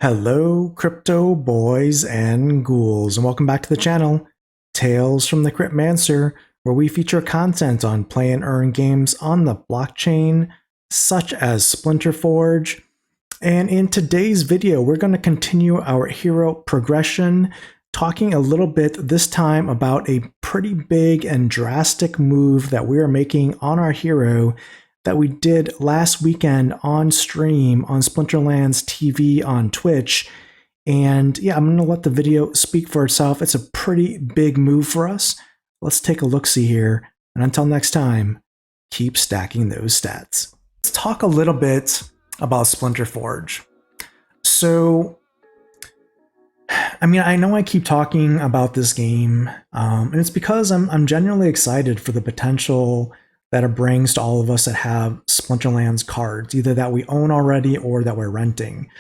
Hello, crypto boys and ghouls, and welcome back to the channel, Tales from the Cryptmancer, where we feature content on play and earn games on the blockchain, such as Splinterforge. And in today's video, we're going to continue our hero progression, talking a little bit this time about a pretty big and drastic move that we are making on our hero that we did last weekend on stream on Splinterlands TV on Twitch. And yeah, I'm going to let the video speak for itself. It's a pretty big move for us. Let's take a look-see here. And until next time, keep stacking those stats. Let's talk a little bit about Splinterforge. So, I mean, I know I keep talking about this game, and it's because I'm genuinely excited for the potential that it brings to all of us that have Splinterlands cards, either that we own already or that we're renting.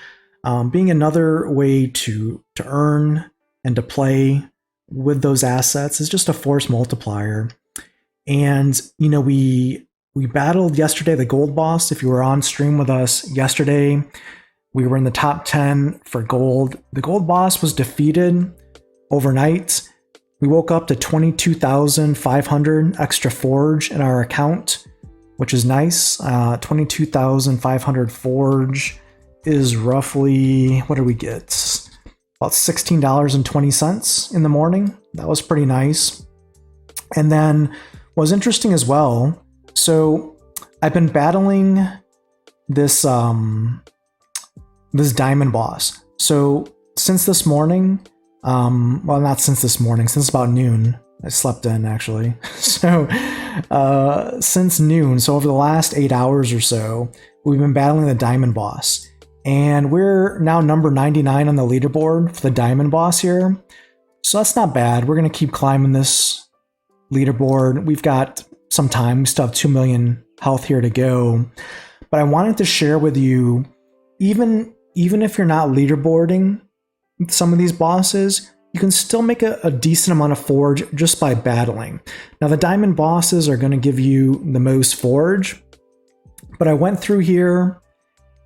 Being another way to earn and to play with those assets is just a force multiplier. And, you know, we battled yesterday the gold boss. If you were on stream with us yesterday, we were in the top 10 for gold. The gold boss was defeated overnight. We woke up to 22,500 extra forge in our account, which is nice. 22,500 forge is roughly, what did we get? About $16.20 in the morning. That was pretty nice. And then what was interesting as well, so I've been battling this this diamond boss. So since this morning, well, not since this morning, since about noon. I slept in, actually. So since noon, so over the last 8 hours or so, we've been battling the diamond boss. And we're now number 99 on the leaderboard for the diamond boss here. So that's not bad. We're going to keep climbing this leaderboard. We've got some time. We still have 2 million health here to go. But I wanted to share with you, even if you're not leaderboarding some of these bosses, you can still make a decent amount of forge just by battling. Now, the diamond bosses are going to give you the most forge, but I went through here,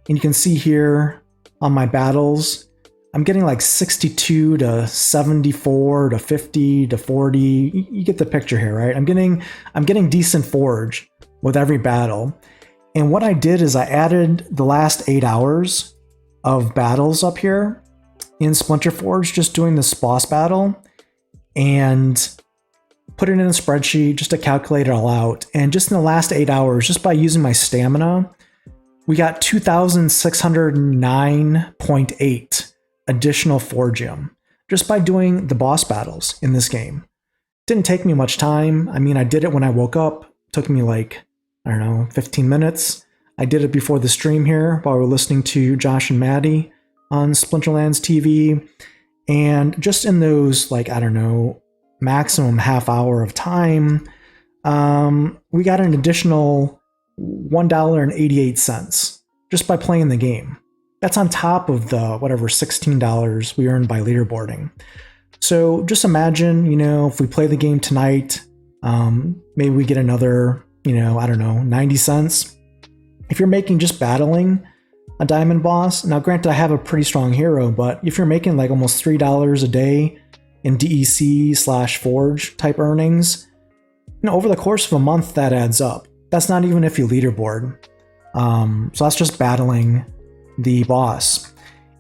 and you can see here on my battles, I'm getting like 62 to 74 to 50 to 40. You get the picture here, right? I'm getting decent forge with every battle. And what I did is I added the last 8 hours of battles up here in Splinterforge, just doing this boss battle, and put it in a spreadsheet just to calculate it all out. And just in the last 8 hours, just by using my stamina, we got 2,609.8 additional forgium just by doing the boss battles in this game. Didn't take me much time. I mean, I did it when I woke up. It took me like, I don't know, 15 minutes. I did it before the stream here while we were listening to Josh and Maddie on Splinterlands TV, and just in those, like, I don't know, maximum half hour of time, we got an additional $1.88 just by playing the game. That's on top of the whatever $16 we earned by leaderboarding. So just imagine, you know, if we play the game tonight, maybe we get another, you know, I don't know, 90 cents. If you're making just battling a diamond boss, now granted I have a pretty strong hero, but if you're making like almost $3 a day in DEC/forge type earnings, you know, over the course of a month that adds up. That's not even if you leaderboard. So that's just battling the boss.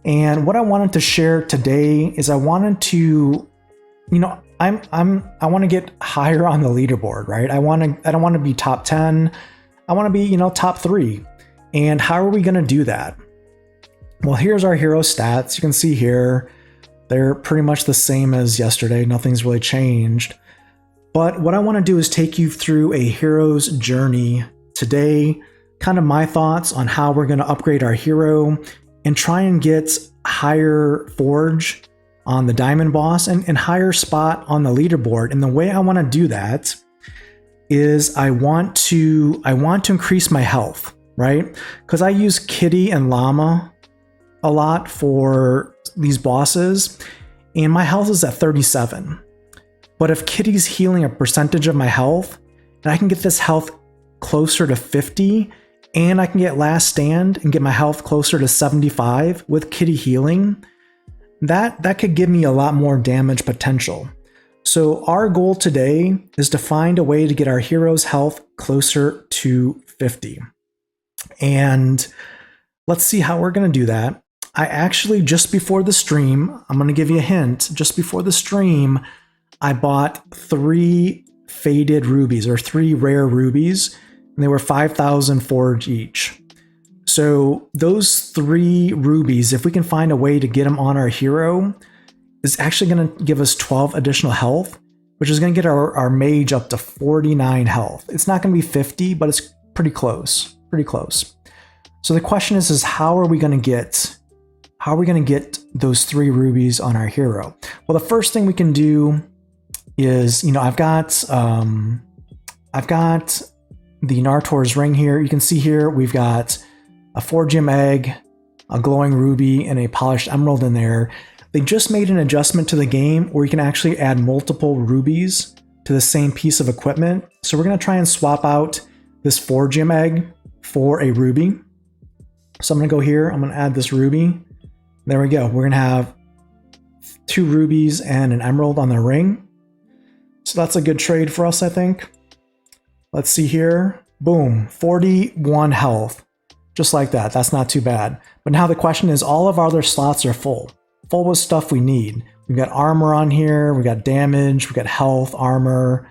And what I wanted to share today is I wanted to, you know, I want to get higher on the leaderboard, right? I don't want to be top 10. I want to be, you know, top 3. And how are we going to do that? Well, here's our hero stats. You can see here, they're pretty much the same as yesterday. Nothing's really changed. But what I want to do is take you through a hero's journey today, kind of my thoughts on how we're going to upgrade our hero and try and get higher forge on the diamond boss and higher spot on the leaderboard. And the way I want to do that is I want to increase my health, right? Because I use Kitty and Llama a lot for these bosses, and my health is at 37. But if Kitty's healing a percentage of my health, and I can get this health closer to 50, and I can get last stand and get my health closer to 75 with kitty healing, that could give me a lot more damage potential. So our goal today is to find a way to get our hero's health closer to 50. And let's see how we're going to do that. I actually, just before the stream, I'm going to give you a hint, just before the stream, I bought 3 faded rubies, or 3 rare rubies, and they were 5,000 forge each. So those 3 rubies, if we can find a way to get them on our hero, is actually going to give us 12 additional health, which is going to get our mage up to 49 health. It's not going to be 50, but it's pretty close, pretty close. So the question is how are we going to get those 3 rubies on our hero? Well, the first thing we can do is, I've got the Nartor's ring here. You can see here we've got a 4-gem egg, a glowing ruby, and a polished emerald in there. They just made an adjustment to the game where you can actually add multiple rubies to the same piece of equipment. So we're going to try and swap out this 4-gem egg for a ruby. So I'm going to go here. I'm going to add this ruby. There we go. We're going to have 2 rubies and an emerald on the ring. So that's a good trade for us, I think. Let's see here. Boom, 41 health. Just like that. That's not too bad. But now the question is, all of our other slots are full with stuff we need. We've got armor on here. We've got damage. We've got health, armor.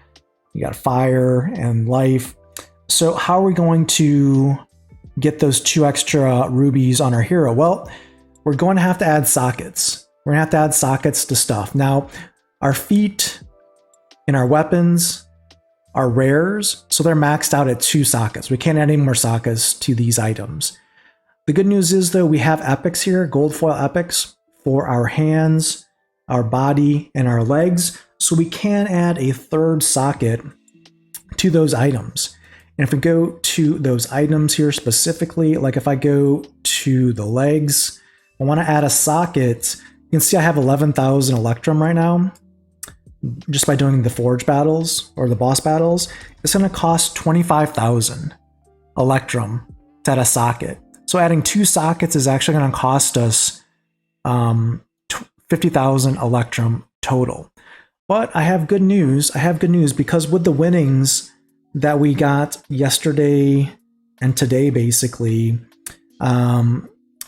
We got fire and life. So how are we going to get those 2 extra rubies on our hero? Well, we're going to have to add sockets. We're going to have to add sockets to stuff. Now, our feet and our weapons are rares, so they're maxed out at 2 sockets. We can't add any more sockets to these items. The good news is, though, we have epics here, gold foil epics, for our hands, our body, and our legs, so we can add a 3rd socket to those items. And if we go to those items here specifically, like if I go to the legs, I want to add a socket. You can see I have 11,000 electrum right now, just by doing the forge battles or the boss battles. It's going to cost 25,000 electrum to add a socket. So adding 2 sockets is actually going to cost us 50,000 electrum total. But I have good news. Because with the winnings that we got yesterday and today, basically,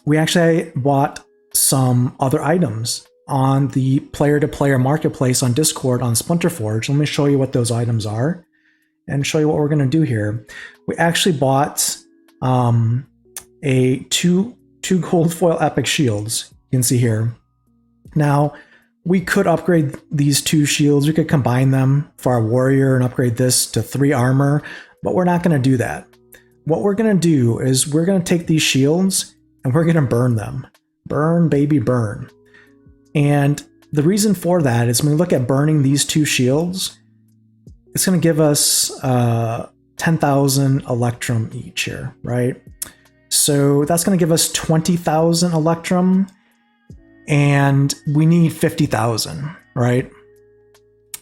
we actually bought some other items on the player-to-player marketplace on Discord on Splinterforge. Let me show you what those items are and show you what we're going to do here. We actually bought two gold foil epic shields. You can see here. Now, we could upgrade these 2 shields. We could combine them for our warrior and upgrade this to 3 armor, but we're not going to do that. What we're going to do is we're going to take these shields and we're going to burn them. Burn, baby, burn. And the reason for that is when we look at burning these 2 shields, it's going to give us 10,000 electrum each here, right? So that's going to give us 20,000 electrum, and we need 50,000, right?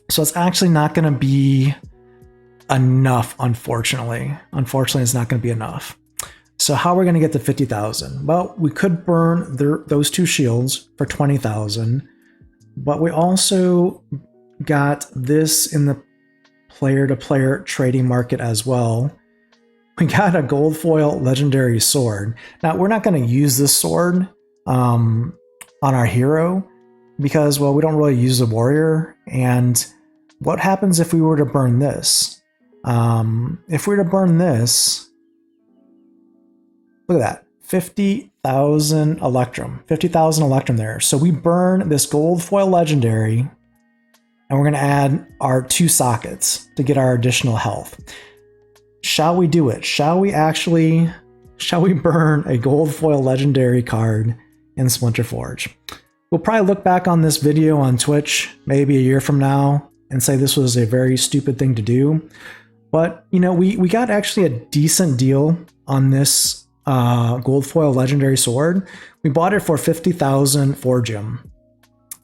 So it's actually not going to be enough, unfortunately. Unfortunately, it's not going to be enough. So how are we going to get to 50,000? Well, we could burn those 2 shields for 20,000, but we also got this in the player-to-player trading market as well. We got a gold foil legendary sword. Now, we're not going to use this sword on our hero because, well, we don't really use the warrior. And what happens if we were to burn this? If we were to burn this, look at that, 50,000 electrum, 50,000 electrum there. So we burn this gold foil legendary, and we're going to add our 2 sockets to get our additional health. Shall we do it? Shall we burn a gold foil legendary card in Splinterforge? We'll probably look back on this video on Twitch maybe a year from now and say this was a very stupid thing to do. But, we got actually a decent deal on this gold foil legendary sword. We bought it for 50,000 forgem.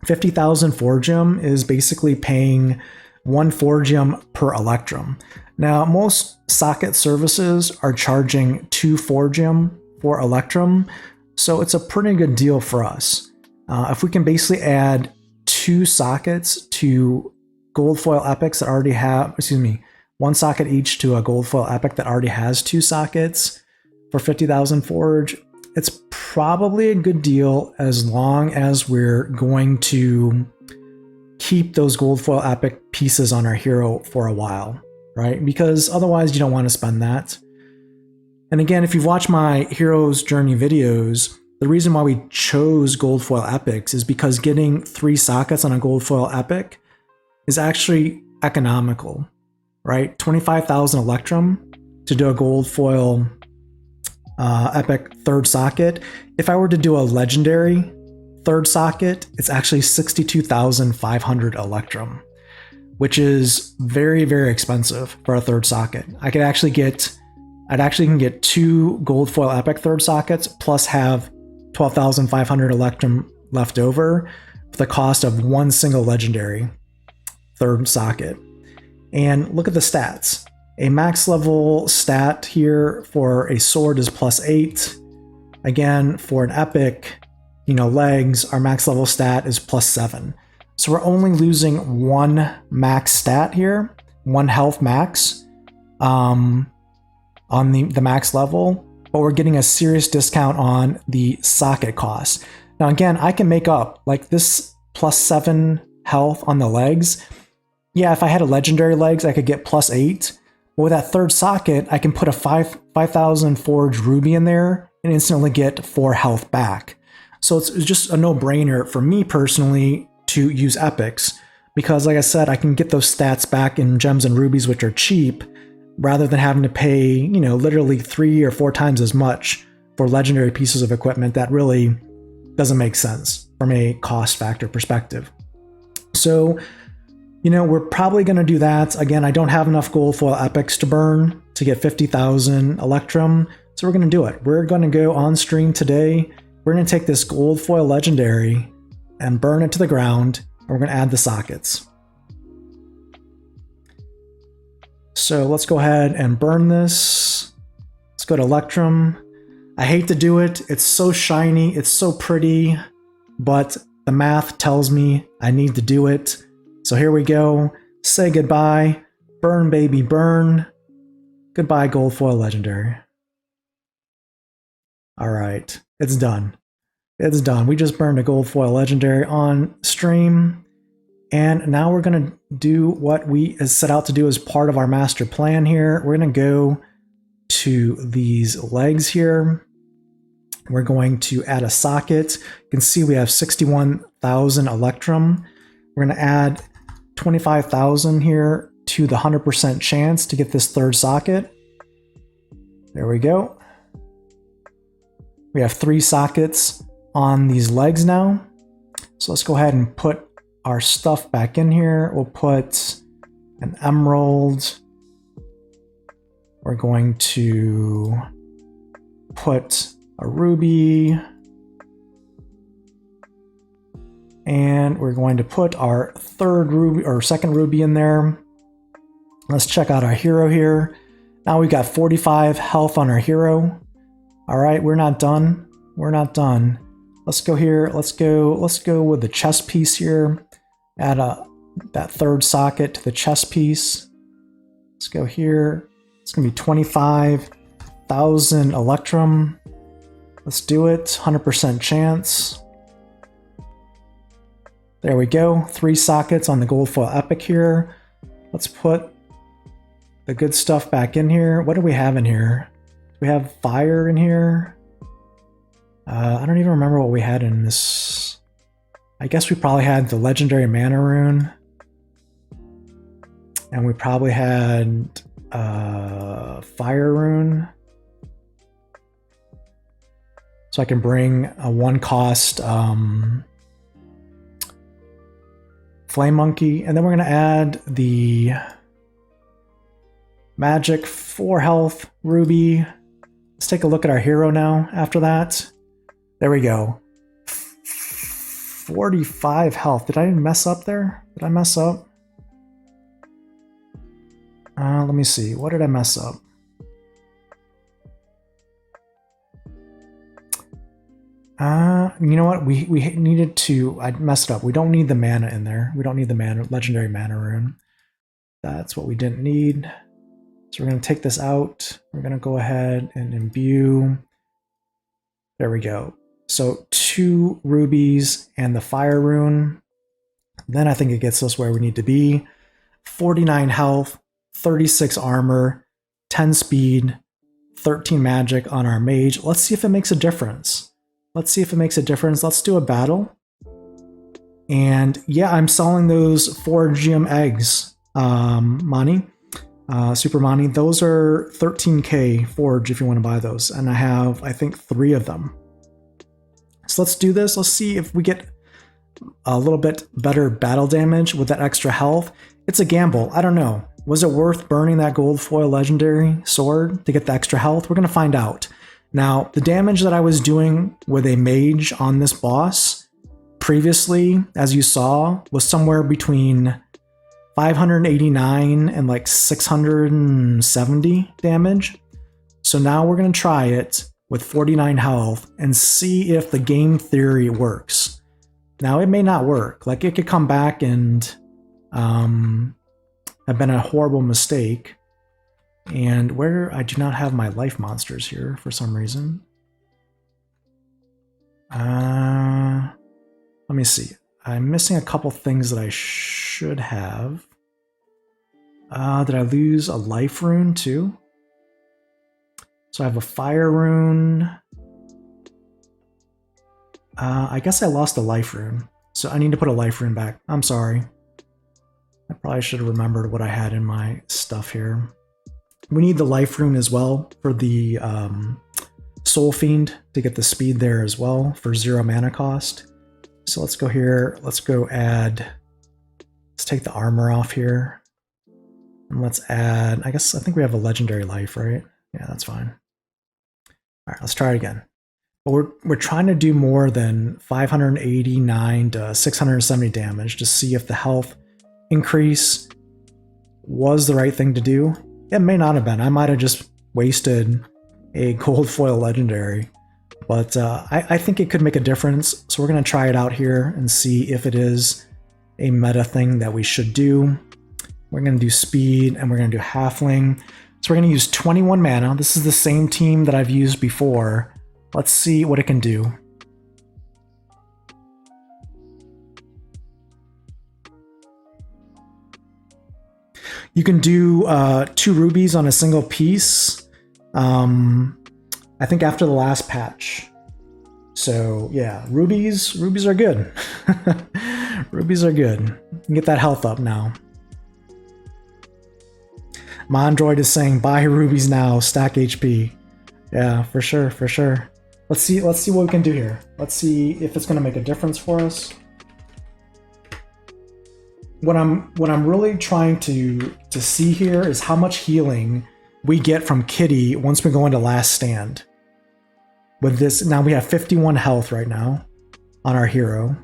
50,000 forgem is basically paying 1 Forgium per Electrum. Now, most socket services are charging 2 Forgium for Electrum, so it's a pretty good deal for us. If we can basically add 2 sockets to gold foil epics that already have, 1 socket each to a gold foil epic that already has 2 sockets for 50,000 Forge, it's probably a good deal as long as we're going to keep those gold foil epic pieces on our hero for a while, right? Because otherwise you don't want to spend that. And again, if you've watched my Hero's Journey videos, the reason why we chose gold foil epics is because getting 3 sockets on a gold foil epic is actually economical, right? 25,000 Electrum to do a gold foil epic 3rd socket. If I were to do a legendary 3rd socket, it's actually 62,500 Electrum, which is very, very expensive for a 3rd socket. I'd actually can get 2 gold foil epic 3rd sockets plus have 12,500 Electrum left over for the cost of 1 single legendary 3rd socket. And look at the stats. A max level stat here for a sword is +8. Again, for an epic, legs, our max level stat is +7. So we're only losing 1 max stat here, 1 health max on the max level, but we're getting a serious discount on the socket cost. Now again, I can make up like this +7 health on the legs. Yeah, if I had a legendary legs, I could get +8. But with that 3rd socket, I can put a 5,000 Forge Ruby in there and instantly get 4 health back. So it's just a no-brainer for me personally to use epics, because like I said, I can get those stats back in gems and rubies, which are cheap, rather than having to pay, literally 3 or 4 times as much for legendary pieces of equipment. That really doesn't make sense from a cost factor perspective. So, we're probably going to do that. Again, I don't have enough gold foil epics to burn to get 50,000 Electrum, so we're going to do it. We're going to go on stream today. We're going to take this gold foil legendary and burn it to the ground, and we're going to add the sockets. So let's go ahead and burn this. Let's go to Electrum. I hate to do it. It's so shiny. It's so pretty, but the math tells me I need to do it. So here we go. Say goodbye. Burn, baby, burn. Goodbye, gold foil legendary. All right, it's done. It's done. We just burned a gold foil legendary on stream. And now we're going to do what we set out to do as part of our master plan here. We're going to go to these legs here. We're going to add a socket. You can see we have 61,000 Electrum. We're going to add 25,000 here to the 100% chance to get this 3rd socket. There we go. We have 3 sockets on these legs now. So let's go ahead and put our stuff back in here. We'll put an emerald. We're going to put a ruby. And we're going to put our 3rd ruby or 2nd ruby in there. Let's check out our hero here. Now we've got 45 health on our hero. All right, we're not done. We're not done. Let's go here. Let's go with the chest piece here. Add that 3rd socket to the chest piece. Let's go here. It's gonna be 25,000 Electrum. Let's do it. 100% chance. There we go. 3 sockets on the gold foil epic here. Let's put the good stuff back in here. What do we have in here? We have fire in here. I don't even remember what we had in this. I guess we probably had the legendary mana rune. And we probably had fire rune. So I can bring a 1 cost Flame Monkey, and then we're going to add the Magic 4 health Ruby. Let's take a look at our hero now after that. There we go. 45 health. Did I mess up there? Did I mess up? Let me see. What did I mess up? You know what? We needed to. I messed up. We don't need the mana in there. We don't need the mana legendary mana rune. That's what we didn't need. So we're going to take this out. We're going to go ahead and imbue. There we go. So 2 rubies and the fire rune. Then I think it gets us where we need to be. 49 health, 36 armor, 10 speed, 13 magic on our mage. Let's see if it makes a difference. Let's see if it makes a difference. Let's do a battle. And yeah, I'm selling those 4 GM eggs, Mani, Super Mani. Those are 13k forge if you want to buy those. And I have, I think, 3 of them. So let's do this. Let's see if we get a little bit better battle damage with that extra health. It's a gamble. I don't know. Was it worth burning that gold foil legendary sword to get the extra health? We're going to find out. Now, the damage that I was doing with a mage on this boss previously, as you saw, was somewhere between 589 and like 670 damage. So now we're going to try it with 49 health and see if the game theory works. Now, it may not work. Like, it could come back and have been a horrible mistake. And where I do not have my life monsters here for some reason. Let me see. I'm missing a couple things that I should have. Did I lose a life rune too? So I have a fire rune. I guess I lost a life rune. So I need to put a life rune back. I'm sorry. I probably should have remembered what I had in my stuff here. We need the life rune as well for the Soul Fiend to get the speed there as well for 0 mana cost. So let's go here. Let's go add. Let's take the armor off here. And let's add. I think we have a legendary life, right? Yeah, that's fine. All right, let's try it again. But we're trying to do more than 589 to 670 damage to see if the health increase was the right thing to do. It may not have been. I might have just wasted a gold foil legendary. But I think it could make a difference. So we're going to try it out here and see if it is a meta thing that we should do. We're going to do speed and we're going to do halfling. So we're going to use 21 mana. This is the same team that I've used before. Let's see what it can do. You can do 2 rubies on a single piece. I think after the last patch. So yeah, rubies are good. Rubies are good. You can get that health up now. Mondroid is saying buy rubies now, stack HP. Yeah, for sure, for sure. Let's see what we can do here. Let's see if it's gonna make a difference for us. What I'm really trying to see here is how much healing we get from Kitty once we go into Last Stand. With this, now we have 51 health right now on our hero.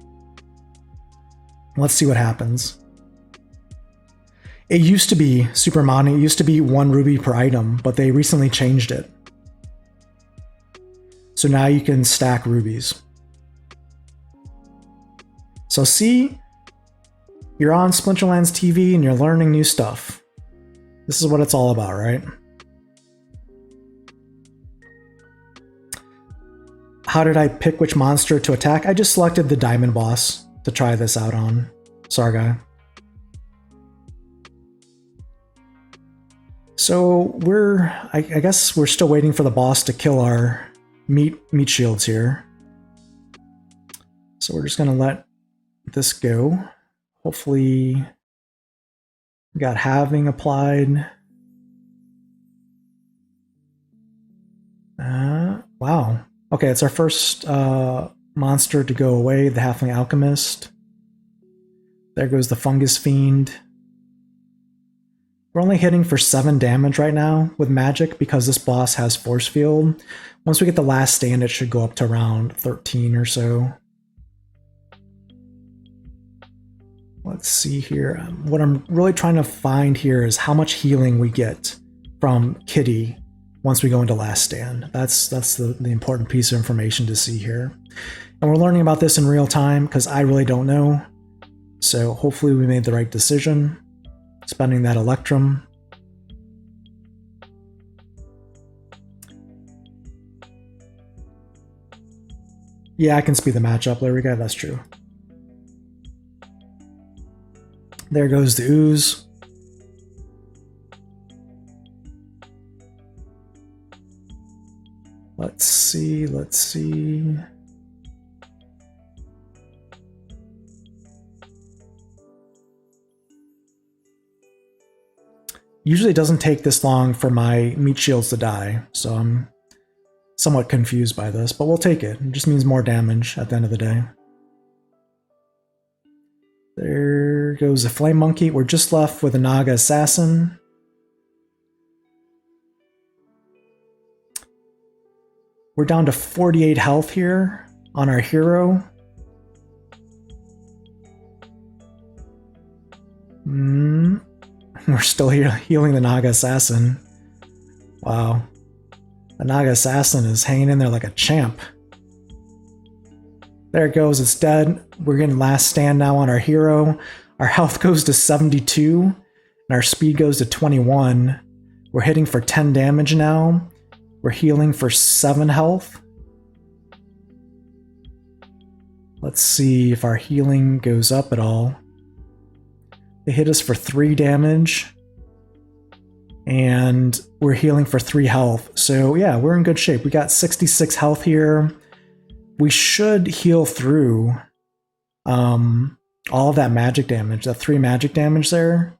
Let's see what happens. It used to be Super Mani, it used to be 1 ruby per item, but they recently changed it. So now you can stack rubies. So see, you're on Splinterlands TV and you're learning new stuff. This is what it's all about, right? How did I pick which monster to attack? I just selected the diamond boss to try this out on. Sargai. So I guess we're still waiting for the boss to kill our meat shields here. So we're just gonna let this go. Hopefully we got halving applied. Wow. Okay, it's our first monster to go away, the Halfling Alchemist. There goes the Fungus Fiend. We're only hitting for 7 damage right now with magic because this boss has Force Field. Once we get the Last Stand, it should go up to around 13 or so. Let's see here. What I'm really trying to find here is how much healing we get from Kitty once we go into Last Stand. That's the important piece of information to see here. And we're learning about this in real time because I really don't know. So hopefully we made the right decision, spending that Electrum. Yeah, I can speed the matchup. There we go. That's true. There goes the ooze. Let's see, let's see. Usually it doesn't take this long for my meat shields to die, so I'm somewhat confused by this, but we'll take it. It just means more damage at the end of the day. There goes the Flame Monkey. We're just left with a Naga Assassin. We're down to 48 health here on our hero. We're still healing the Naga Assassin. Wow. The Naga Assassin is hanging in there like a champ. There it goes, it's dead. We're getting Last Stand now on our hero. Our health goes to 72, and our speed goes to 21. We're hitting for 10 damage now. We're healing for 7 health. Let's see if our healing goes up at all. They hit us for 3 damage. And we're healing for 3 health. So yeah, we're in good shape. We got 66 health here. We should heal through all of that magic damage, that 3 magic damage there,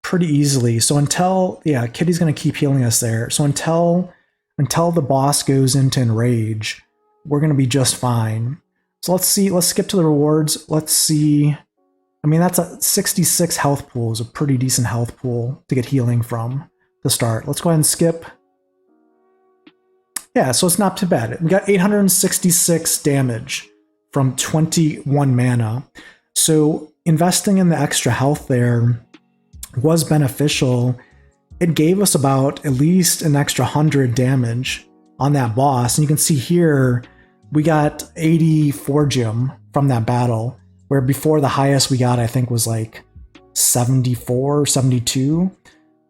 pretty easily. So until, yeah, Kitty's going to keep healing us there. So until the boss goes into Enrage, we're going to be just fine. So let's see, let's skip to the rewards. Let's see. I mean, that's a 66 health pool, is a pretty decent health pool to get healing from to start. Let's go ahead and skip. Yeah, so it's not too bad. We got 866 damage from 21 mana. So investing in the extra health there was beneficial. It gave us about at least an extra 100 damage on that boss. And you can see here, we got 84 gem from that battle, where before the highest we got, I think, was like 74, 72.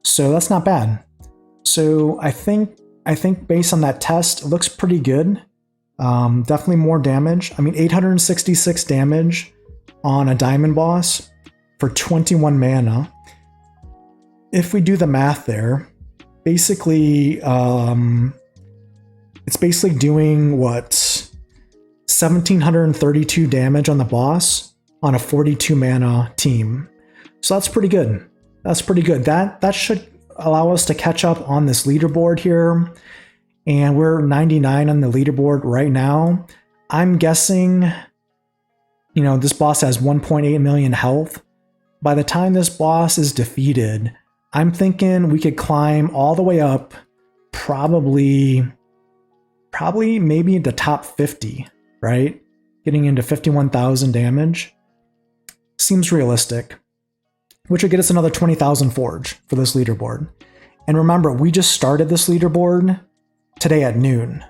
So that's not bad. So I think based on that test, it looks pretty good. Definitely more damage. I mean, 866 damage on a diamond boss for 21 mana. If we do the math there, basically, it's basically doing what? 1732 damage on the boss on a 42 mana team. So that's pretty good. That's pretty good. That should allow us to catch up on this leaderboard here. And we're 99 on the leaderboard right now. I'm guessing, you know, this boss has 1.8 million health. By the time this boss is defeated, I'm thinking we could climb all the way up, probably maybe the top 50, right? Getting into 51,000 damage. Seems realistic, which would get us another 20,000 forge for this leaderboard. And remember, we just started this leaderboard today at noon.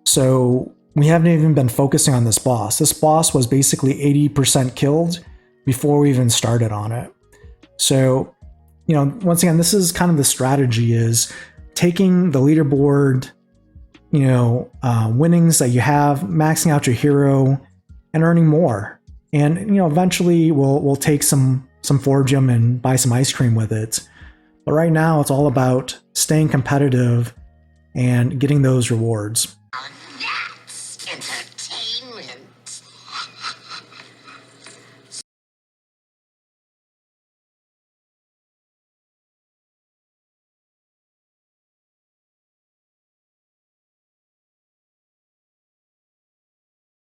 So we haven't even been focusing on this boss. This boss was basically 80% killed before we even started on it. So, you know, once again, this is kind of the strategy, is taking the leaderboard, you know, winnings that you have, maxing out your hero, and earning more. And, you know, eventually we'll take some forgium and buy some ice cream with it. But right now it's all about staying competitive and getting those rewards.